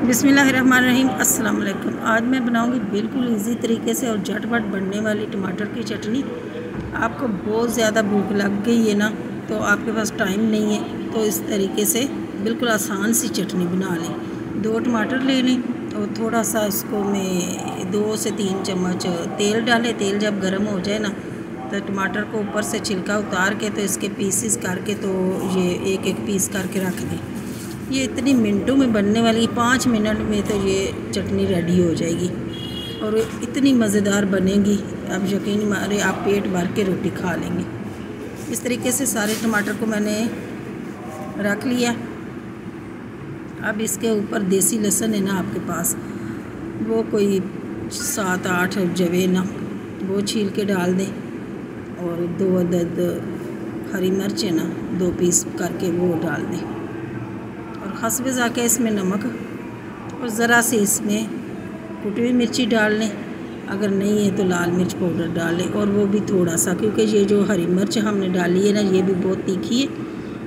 बिस्मिल्लाहिर्रहमानिर्रहीम। अस्सलाम वालेकुम। आज मैं बनाऊंगी बिल्कुल इजी तरीके से और झटपट बनने वाली टमाटर की चटनी। आपको बहुत ज़्यादा भूख लग गई है ना, तो आपके पास टाइम नहीं है, तो इस तरीके से बिल्कुल आसान सी चटनी बना लें। 2 टमाटर ले लें और थोड़ा सा इसको में 2 से 3 चम्मच तेल डालें। तेल जब गर्म हो जाए ना, तो टमाटर को ऊपर से छिलका उतार के तो इसके पीसेस करके तो ये एक एक पीस करके रख दें। ये इतनी मिनटों में बनने वाली, 5 मिनट में तो ये चटनी रेडी हो जाएगी और इतनी मज़ेदार बनेगी, आप यकीन मारे आप पेट भर के रोटी खा लेंगे। इस तरीके से सारे टमाटर को मैंने रख लिया। अब इसके ऊपर देसी लहसुन है ना आपके पास, वो कोई 7-8 जवे ना, वो छील के डाल दें और 2 अदद हरी मिर्च है ना, 2 पीस करके वो डाल दें और हस्बे ज़ायक़ा इसमें नमक और ज़रा सी इसमें कुटी हुई मिर्ची डाल लें। अगर नहीं है तो लाल मिर्च पाउडर डाल लें, और वो भी थोड़ा सा, क्योंकि ये जो हरी मिर्च हमने डाली है ना, ये भी बहुत तीखी है,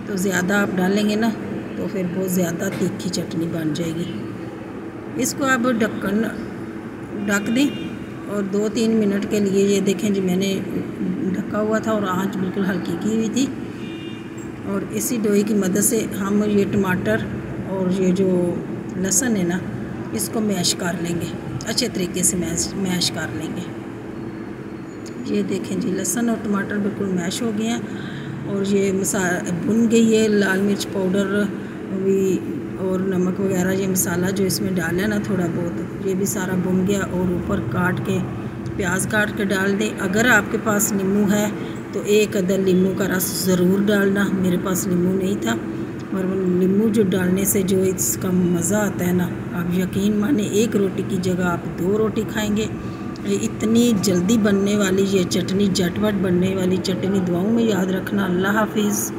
तो ज़्यादा आप डालेंगे ना तो फिर बहुत ज़्यादा तीखी चटनी बन जाएगी। इसको आप ढक्कन ढक दें और 2-3 मिनट के लिए, ये देखें जी मैंने ढका हुआ था और आंच बिल्कुल हल्की की हुई थी, और इसी डोई की मदद से हम ये टमाटर और ये जो लहसुन है ना, इसको मैश कर लेंगे, अच्छे तरीके से मैश कर लेंगे। ये देखें जी लहसुन और टमाटर बिल्कुल मैश हो गए हैं और ये मसाला भुन गई है। लाल मिर्च पाउडर भी और नमक वगैरह, ये मसाला जो इसमें डाला है ना थोड़ा बहुत, ये भी सारा भुन गया। और ऊपर काट के प्याज काट के डाल दें। अगर आपके पास नींबू है तो 1 अदद नींबू का रस ज़रूर डालना। मेरे पास नींबू नहीं था, और नींबू जो डालने से जो इसका मज़ा आता है ना, आप यकीन माने 1 रोटी की जगह आप 2 रोटी खाएंगे। इतनी जल्दी बनने वाली ये चटनी, झटपट बनने वाली चटनी, दुआओं में याद रखना। अल्लाह हाफिज़।